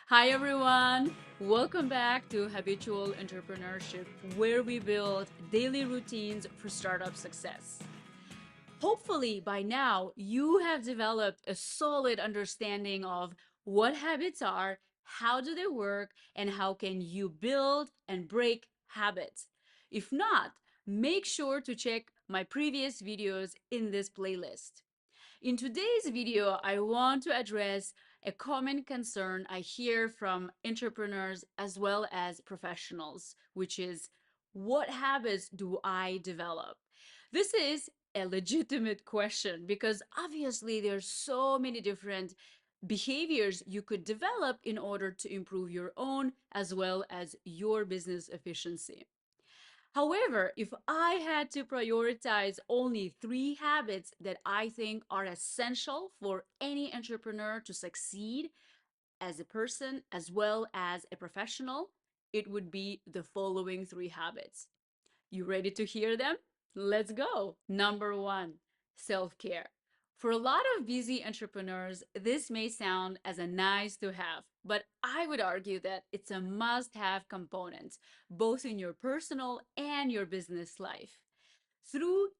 Hi, everyone. Welcome back to Habitual Entrepreneurship, where we build daily routines for startup success. Hopefully, by now, you have developed a solid understanding of what habits are, how do they work, and how can you build and break habits. If not, make sure to check my previous videos in this playlist. In today's video, I want to address a common concern I hear from entrepreneurs as well as professionals, which is what habits do I develop? This is a legitimate question because obviously there's so many different behaviors you could develop in order to improve your own as well as your business efficiency. However, if I had to prioritize only three habits that I think are essential for any entrepreneur to succeed as a person as well as a professional, it would be the following three habits. You ready to hear them? Let's go. Number one, self care. For a lot of busy entrepreneurs, this may sound as a nice to have, but I would argue that it's a must have component, both in your personal and your business life. Through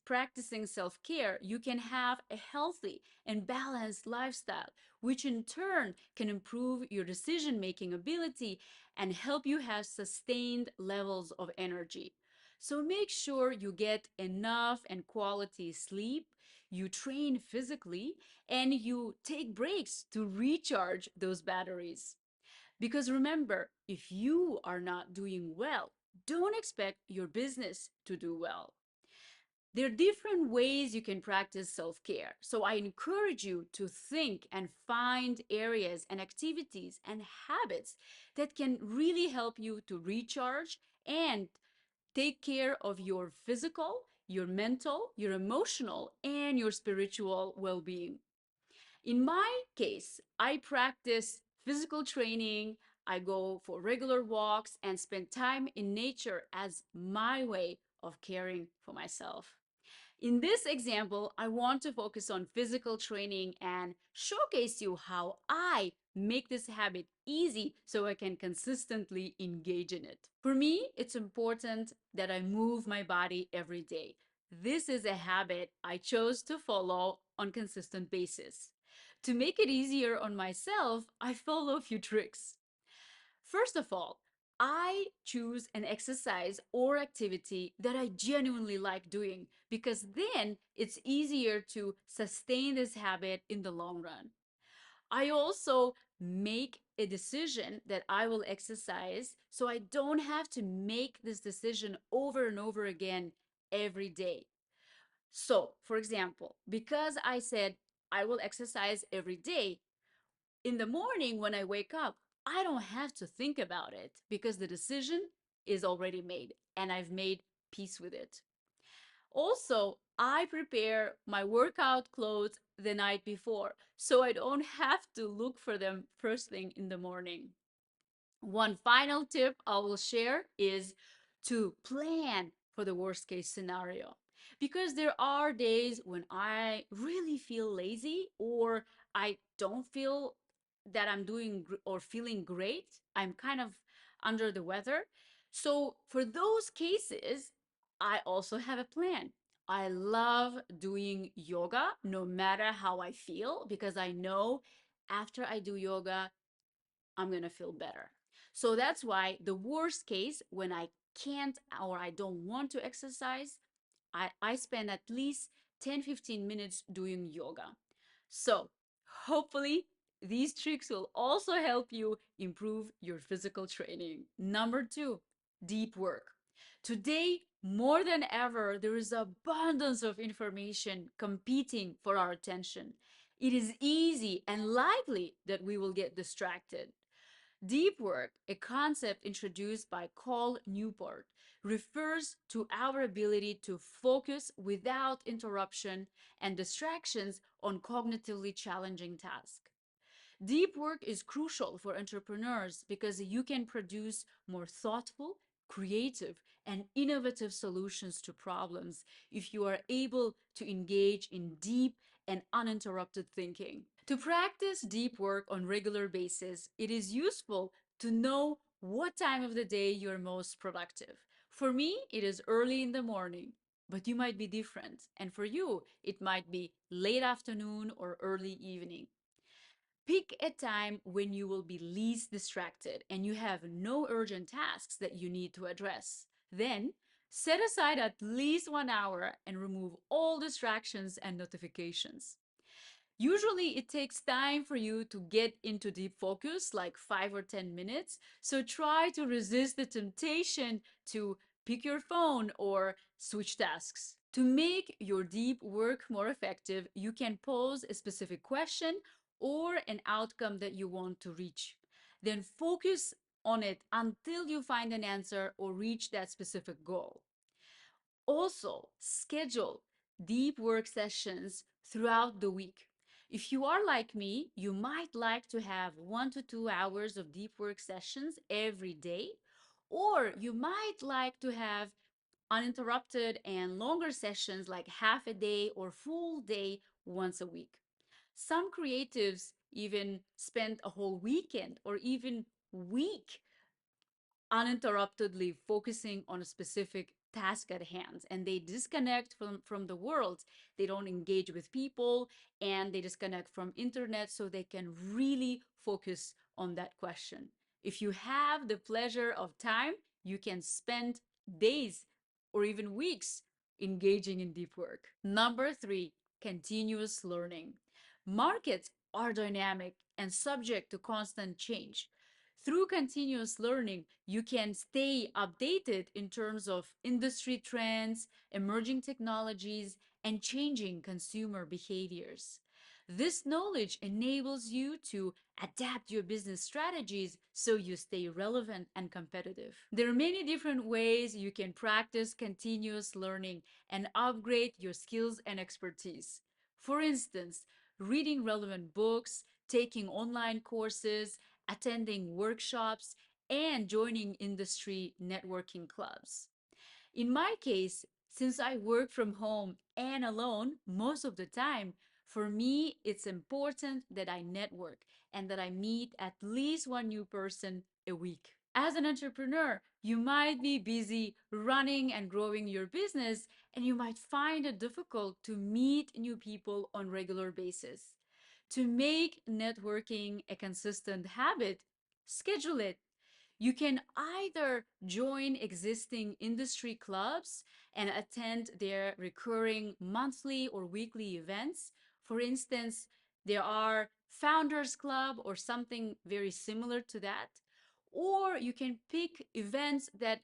practicing self care, you can have a healthy and balanced lifestyle, which in turn can improve your decision making ability and help you have sustained levels of energy. So make sure you get enough and quality sleep, you train physically, and you take breaks to recharge those batteries. Because remember, if you are not doing well, don't expect your business to do well. There are different ways you can practice self care. So I encourage you to think and find areas and activities and habits that can really help you to recharge and take care of your physical, your mental, your emotional, and your spiritual well being. In my case, I practice physical training, I go for regular walks, and spend time in nature as my way of caring for myself. In this example, I want to focus on physical training and showcase you how I make this habit easy so I can consistently engage in it. For me, it's important that I move my body every day. This is a habit I chose to follow on consistent basis. To make it easier on myself, I follow a few tricks. First of all, I choose an exercise or activity that I genuinely like doing because then it's easier to sustain this habit in the long run. I also make a decision that I will exercise so I don't have to make this decision over and over again every day. So, for example, because I said I will exercise every day, in the morning when I wake up, I don't have to think about it because the decision is already made and I've made peace with it. Also, I prepare my workout clothes the night before so I don't have to look for them first thing in the morning. One final tip I will share is to plan for the worst case scenario. Because there are days when I really feel lazy or I don't feel that I'm doing or feeling great. I'm kind of under the weather. So for those cases, I also have a plan. I love doing yoga no matter how I feel because I know after I do yoga, I'm going to feel better. So that's why the worst case, when I can't or I don't want to exercise, I spend at least 10-15 minutes doing yoga. So hopefully these tricks will also help you improve your physical training. Number two, deep work. Today, more than ever, there is abundance of information competing for our attention. It is easy and likely that we will get distracted. Deep work, a concept introduced by Cole Newport, refers to our ability to focus without interruption and distractions on cognitively challenging tasks. Deep work is crucial for entrepreneurs because you can produce more thoughtful, creative, and innovative solutions to problems if you are able to engage in deep and uninterrupted thinking. To practice deep work on regular basis, it is useful to know what time of the day you're most productive. For me, it is early in the morning, but you might be different. And for you, it might be late afternoon or early evening. Pick a time when you will be least distracted and you have no urgent tasks that you need to address. Then, set aside at least 1 hour and remove all distractions and notifications. Usually, it takes time for you to get into deep focus, like 5 or 10 minutes. So try to resist the temptation to pick your phone or switch tasks. To make your deep work more effective, you can pose a specific question or an outcome that you want to reach. Then focus on it until you find an answer or reach that specific goal. Also, schedule deep work sessions throughout the week. If you are like me, you might like to have 1 to 2 hours of deep work sessions every day, or you might like to have uninterrupted and longer sessions like half a day or full day once a week. Some creatives even spend a whole weekend or even week uninterruptedly focusing on a specific task at hand, and they disconnect from the world. They don't engage with people and they disconnect from internet so they can really focus on that question. If you have the pleasure of time, you can spend days or even weeks engaging in deep work. Number three, continuous learning. Markets are dynamic and subject to constant change. Through continuous learning, you can stay updated in terms of industry trends, emerging technologies, and changing consumer behaviors. This knowledge enables you to adapt your business strategies so you stay relevant and competitive. There are many different ways you can practice continuous learning and upgrade your skills and expertise. For instance, reading relevant books, taking online courses, attending workshops, and joining industry networking clubs. In my case, since I work from home and alone most of the time, for me, it's important that I network and that I meet at least one new person a week. As an entrepreneur, you might be busy running and growing your business, and you might find it difficult to meet new people on regular basis. To make networking a consistent habit, schedule it. You can either join existing industry clubs and attend their recurring monthly or weekly events. For instance, there are Founders Club or something very similar to that. Or you can pick events that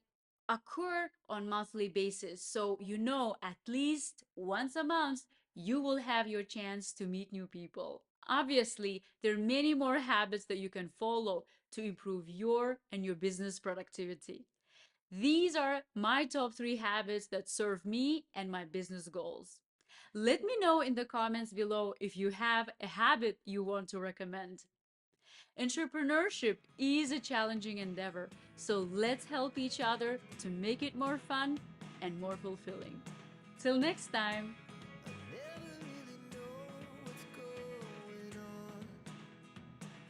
occur on monthly basis. So you know at least once a month you will have your chance to meet new people. Obviously, there are many more habits that you can follow to improve your and your business productivity. These are my top 3 habits that serve me and my business goals. Let me know in the comments below if you have a habit you want to recommend. Entrepreneurship is a challenging endeavor, so let's help each other to make it more fun and more fulfilling. Till next time.